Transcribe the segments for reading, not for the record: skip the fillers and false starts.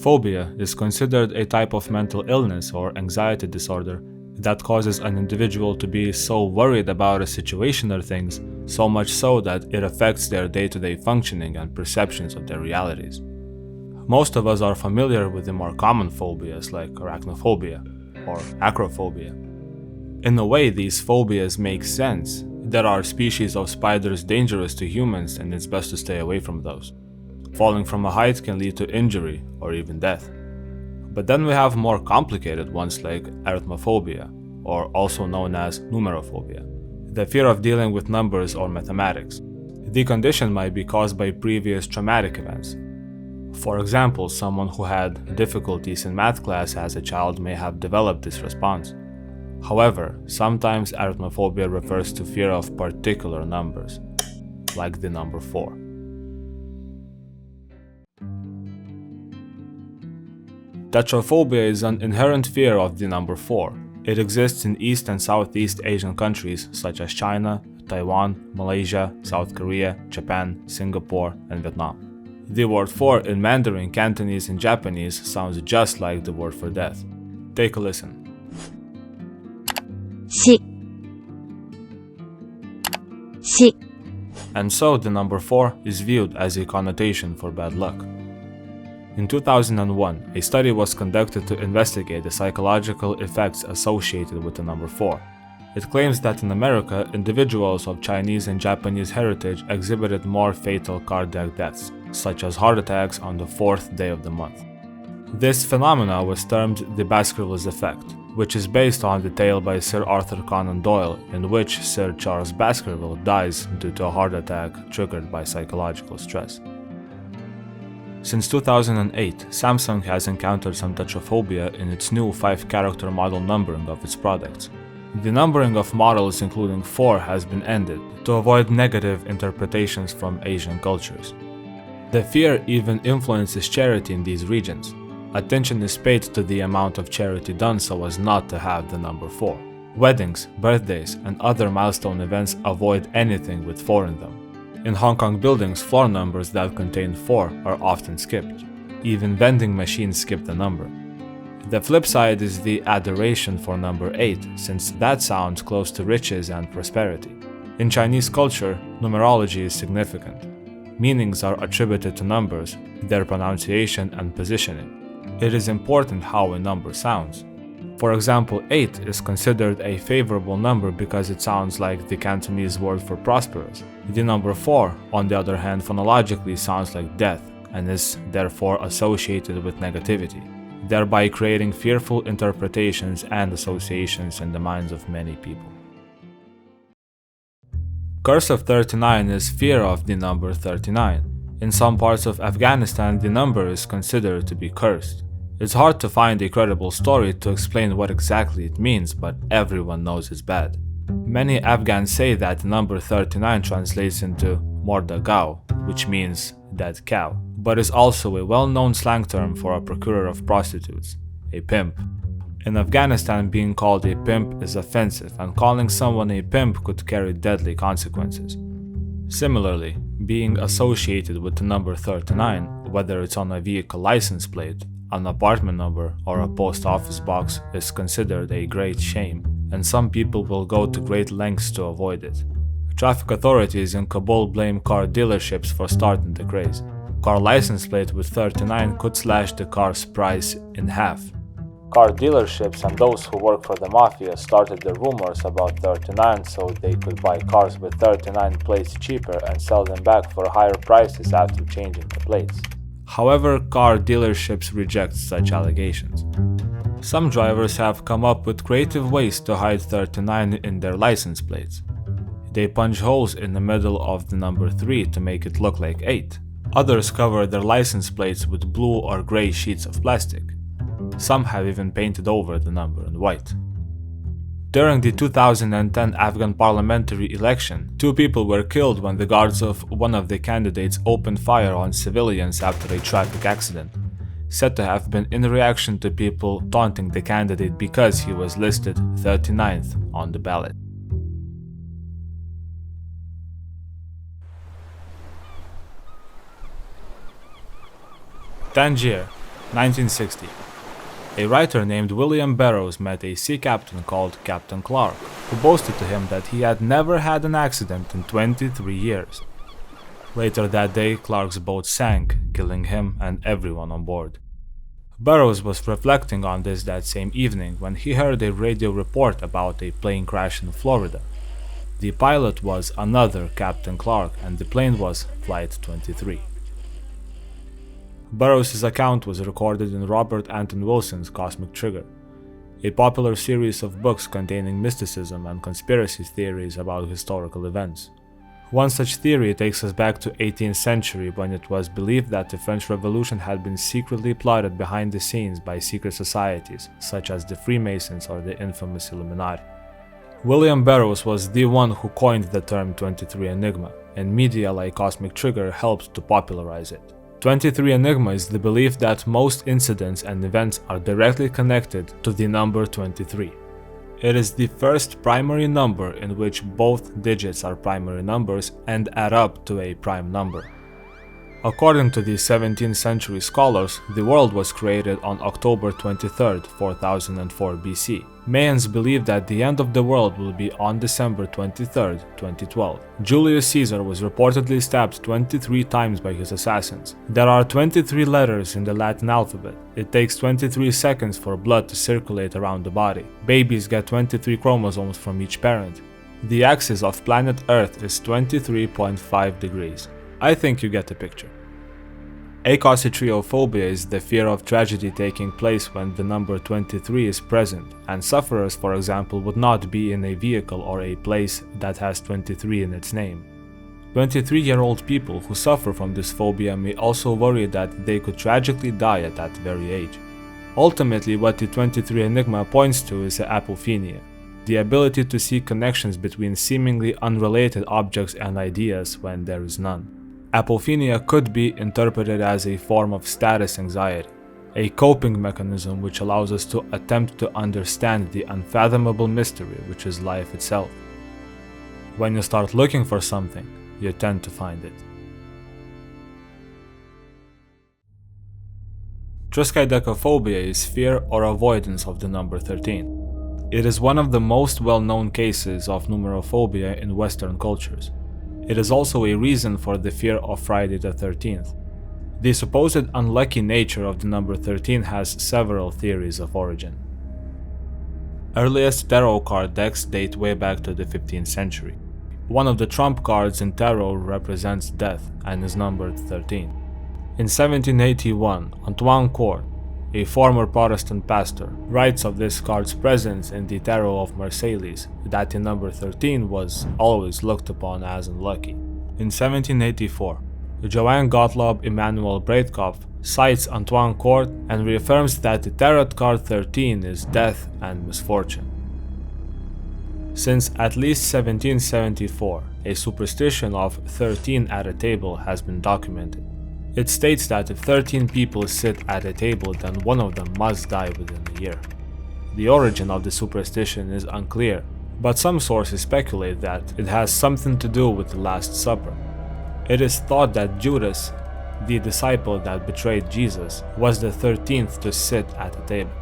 Phobia is considered a type of mental illness or anxiety disorder that causes an individual to be so worried about a situation or things, so much so that it affects their day-to-day functioning and perceptions of their realities. Most of us are familiar with the more common phobias like arachnophobia or acrophobia. In a way, these phobias make sense. There are species of spiders dangerous to humans, and it's best to stay away from those. Falling from a height can lead to injury or even death. But then we have more complicated ones like arithmophobia, or also known as numerophobia, the fear of dealing with numbers or mathematics. The condition might be caused by previous traumatic events. For example, someone who had difficulties in math class as a child may have developed this response. However, sometimes arithmophobia refers to fear of particular numbers, like the number 4. Tetraphobia is an inherent fear of the number 4. It exists in East and Southeast Asian countries such as China, Taiwan, Malaysia, South Korea, Japan, Singapore, and Vietnam. The word 4 in Mandarin, Cantonese, and Japanese sounds just like the word for death. Take a listen. 死 And so the number 4 is viewed as a connotation for bad luck. In 2001, a study was conducted to investigate the psychological effects associated with the number 4. It claims that in America, individuals of Chinese and Japanese heritage exhibited more fatal cardiac deaths, such as heart attacks on the 4th day of the month. This phenomena was termed the Baskerville's effect, which is based on the tale by Sir Arthur Conan Doyle, in which Sir Charles Baskerville dies due to a heart attack triggered by psychological stress. Since 2008, Samsung has encountered some tetraphobia in its new 5-character model numbering of its products. The numbering of models including 4 has been ended to avoid negative interpretations from Asian cultures. The fear even influences charity in these regions. Attention is paid to the amount of charity done so as not to have the number 4. Weddings, birthdays, and other milestone events avoid anything with 4 in them. In Hong Kong buildings, floor numbers that contain 4 are often skipped. Even vending machines skip the number. The flip side is the adoration for number 8, since that sounds close to riches and prosperity. In Chinese culture, numerology is significant. Meanings are attributed to numbers, their pronunciation and positioning. It is important how a number sounds. For example, 8 is considered a favorable number because it sounds like the Cantonese word for prosperous. The number 4, on the other hand, phonologically sounds like death and is therefore associated with negativity, thereby creating fearful interpretations and associations in the minds of many people. Curse of 39 is fear of the number 39. In some parts of Afghanistan, the number is considered to be cursed. It's hard to find a credible story to explain what exactly it means, but everyone knows it's bad. Many Afghans say that the number 39 translates into Mordagao, which means dead cow, but is also a well-known slang term for a procurer of prostitutes, a pimp. In Afghanistan, being called a pimp is offensive, and calling someone a pimp could carry deadly consequences. Similarly, being associated with the number 39, whether it's on a vehicle license plate, an apartment number, or a post office box, is considered a great shame, and some people will go to great lengths to avoid it. Traffic authorities in Kabul blame car dealerships for starting the craze. Car license plate with 39 could slash the car's price in half. Car dealerships and those who work for the mafia started the rumors about 39 so they could buy cars with 39 plates cheaper and sell them back for higher prices after changing the plates. However, car dealerships reject such allegations. Some drivers have come up with creative ways to hide 39 in their license plates. They punch holes in the middle of the number 3 to make it look like 8. Others cover their license plates with blue or gray sheets of plastic. Some have even painted over the number in white. During the 2010 Afghan parliamentary election, 2 people were killed when the guards of one of the candidates opened fire on civilians after a traffic accident, said to have been in reaction to people taunting the candidate because he was listed 39th on the ballot. Tangier. 1960. A writer named William Burroughs met a sea captain called Captain Clark, who boasted to him that he had never had an accident in 23 years. Later that day, Clark's boat sank, killing him and everyone on board. Burroughs was reflecting on this that same evening when he heard a radio report about a plane crash in Florida. The pilot was another Captain Clark and the plane was Flight 23. Burroughs' account was recorded in Robert Anton Wilson's Cosmic Trigger, a popular series of books containing mysticism and conspiracy theories about historical events. One such theory takes us back to 18th century when it was believed that the French Revolution had been secretly plotted behind the scenes by secret societies, such as the Freemasons or the infamous Illuminati. William Burroughs was the one who coined the term 23 Enigma, and media like Cosmic Trigger helped to popularize it. 23 Enigma is the belief that most incidents and events are directly connected to the number 23. It is the first primary number in which both digits are primary numbers and add up to a prime number. According to the 17th century scholars, the world was created on October 23, 4004 BC. Mayans believed that the end of the world will be on December 23, 2012. Julius Caesar was reportedly stabbed 23 times by his assassins. There are 23 letters in the Latin alphabet. It takes 23 seconds for blood to circulate around the body. Babies get 23 chromosomes from each parent. The axis of planet Earth is 23.5 degrees. I think you get the picture. Tetraphobia is the fear of tragedy taking place when the number 23 is present, and sufferers, for example, would not be in a vehicle or a place that has 23 in its name. 23-year-old people who suffer from this phobia may also worry that they could tragically die at that very age. Ultimately, what the 23 Enigma points to is apophenia, the ability to see connections between seemingly unrelated objects and ideas when there is none. Apophenia could be interpreted as a form of status anxiety, a coping mechanism which allows us to attempt to understand the unfathomable mystery which is life itself. When you start looking for something, you tend to find it. Triskaidekaphobia is fear or avoidance of the number 13. It is one of the most well-known cases of numerophobia in Western cultures. It is also a reason for the fear of Friday the 13th. The supposed unlucky nature of the number 13 has several theories of origin. Earliest tarot card decks date way back to the 15th century. One of the trump cards in tarot represents death and is numbered 13. In 1781, Antoine Court, a former Protestant pastor, writes of this card's presence in the Tarot of Marseilles that the number 13 was always looked upon as unlucky. In 1784, Johann Gottlob Emanuel Breitkopf cites Antoine Court and reaffirms that the tarot card 13 is death and misfortune. Since at least 1774, a superstition of 13 at a table has been documented. It states that if 13 people sit at a table, then one of them must die within a year. The origin of the superstition is unclear, but some sources speculate that it has something to do with the Last Supper. It is thought that Judas, the disciple that betrayed Jesus, was the 13th to sit at the table.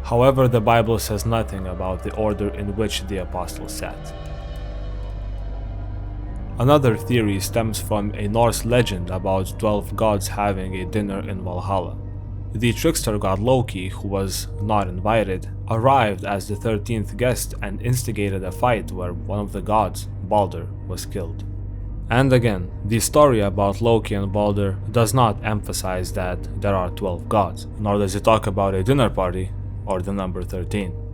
However, the Bible says nothing about the order in which the apostles sat. Another theory stems from a Norse legend about 12 gods having a dinner in Valhalla. The trickster god Loki, who was not invited, arrived as the 13th guest and instigated a fight where one of the gods, Balder, was killed. And again, the story about Loki and Balder does not emphasize that there are 12 gods, nor does it talk about a dinner party or the number 13.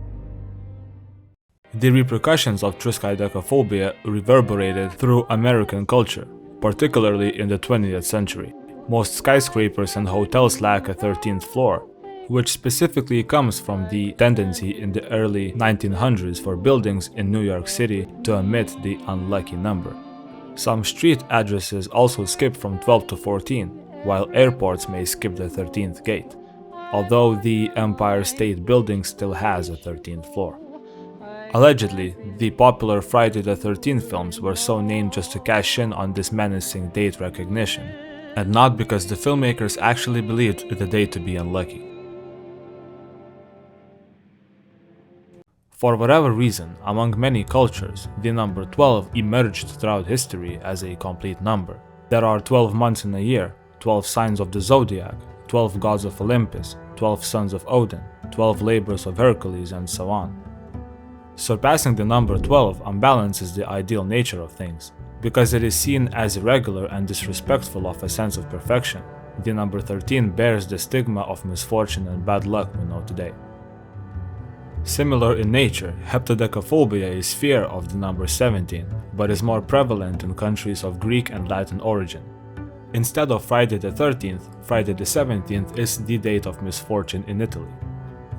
The repercussions of Triskaidekaphobia reverberated through American culture, particularly in the 20th century. Most skyscrapers and hotels lack a 13th floor, which specifically comes from the tendency in the early 1900s for buildings in New York City to omit the unlucky number. Some street addresses also skip from 12 to 14, while airports may skip the 13th gate, although the Empire State Building still has a 13th floor. Allegedly, the popular Friday the 13th films were so named just to cash in on this menacing date recognition. and not because the filmmakers actually believed the day to be unlucky. For whatever reason, among many cultures, the number 12 emerged throughout history as a complete number. There are 12 months in a year, 12 signs of the zodiac, 12 gods of Olympus, 12 sons of Odin, 12 labors of Hercules, and so on. Surpassing the number 12 unbalances the ideal nature of things, because it is seen as irregular and disrespectful of a sense of perfection. The number 13 bears the stigma of misfortune and bad luck we know today. Similar in nature, heptadecaphobia is fear of the number 17, but is more prevalent in countries of Greek and Latin origin. Instead of Friday the 13th, Friday the 17th is the date of misfortune in Italy.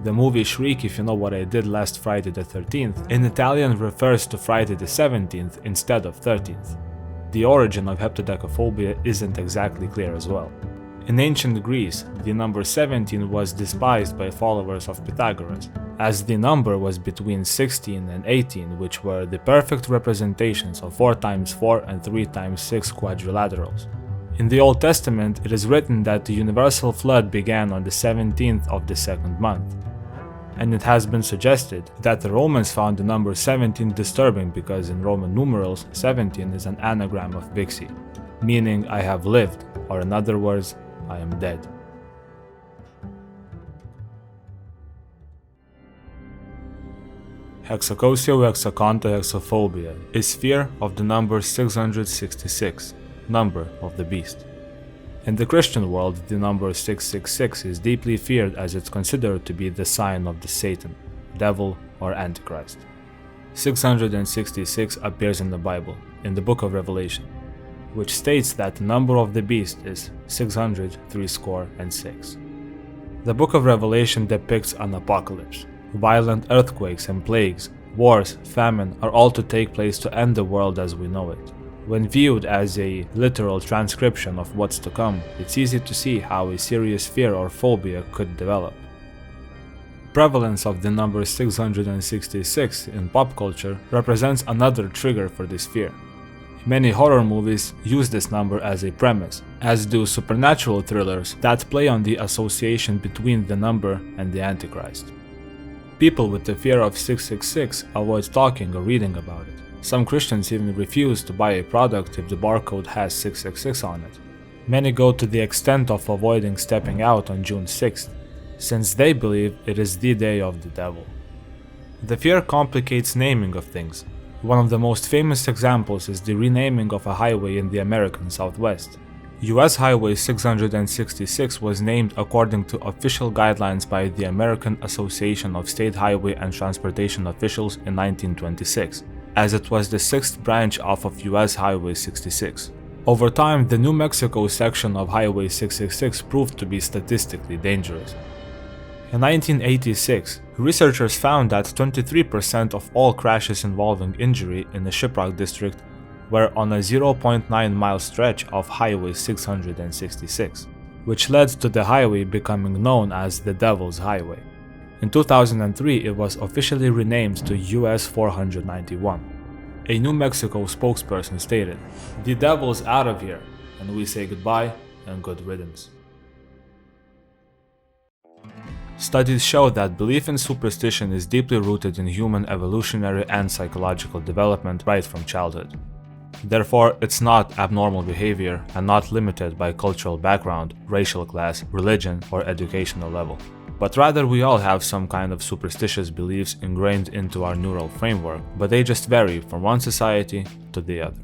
The movie Shriek If You Know What I Did Last Friday the 13th in Italian refers to Friday the 17th instead of 13th. The origin of heptadecaphobia isn't exactly clear as well. In ancient Greece, the number 17 was despised by followers of Pythagoras, as the number was between 16 and 18, which were the perfect representations of 4 times 4 and 3 times 6 quadrilaterals. In the Old Testament, it is written that the universal flood began on the 17th of the second month, and it has been suggested that the Romans found the number 17 disturbing because in Roman numerals, 17 is an anagram of vixi, meaning I have lived, or in other words, I am dead. Hexacontohexaphobia is fear of the number 666, number of the beast. In the Christian world, the number 666 is deeply feared as it's considered to be the sign of the Satan, devil, or Antichrist. 666 appears in the Bible, in the book of Revelation, which states that the number of the beast is 666. The book of Revelation depicts an apocalypse. Violent earthquakes and plagues, wars, famine are all to take place to end the world as we know it. When viewed as a literal transcription of what's to come, it's easy to see how a serious fear or phobia could develop. Prevalence of the number 666 in pop culture represents another trigger for this fear. Many horror movies use this number as a premise, as do supernatural thrillers that play on the association between the number and the Antichrist. People with the fear of 666 avoid talking or reading about it. Some Christians even refuse to buy a product if the barcode has 666 on it. Many go to the extent of avoiding stepping out on June 6th, since they believe it is the day of the devil. The fear complicates naming of things. One of the most famous examples is the renaming of a highway in the American Southwest. US Highway 666 was named according to official guidelines by the American Association of State Highway and Transportation Officials in 1926, as it was the 6th branch off of US Highway 66. Over time, the New Mexico section of Highway 666 proved to be statistically dangerous. In 1986, researchers found that 23% of all crashes involving injury in the Shiprock district were on a 0.9-mile stretch of Highway 666, which led to the highway becoming known as the Devil's Highway. In 2003, it was officially renamed to US 491. A New Mexico spokesperson stated, "The devil's out of here, and we say goodbye and good riddance." Studies show that belief in superstition is deeply rooted in human evolutionary and psychological development right from childhood. Therefore, it's not abnormal behavior and not limited by cultural background, racial class, religion, or educational level. But rather we all have some kind of superstitious beliefs ingrained into our neural framework, but they just vary from one society to the other.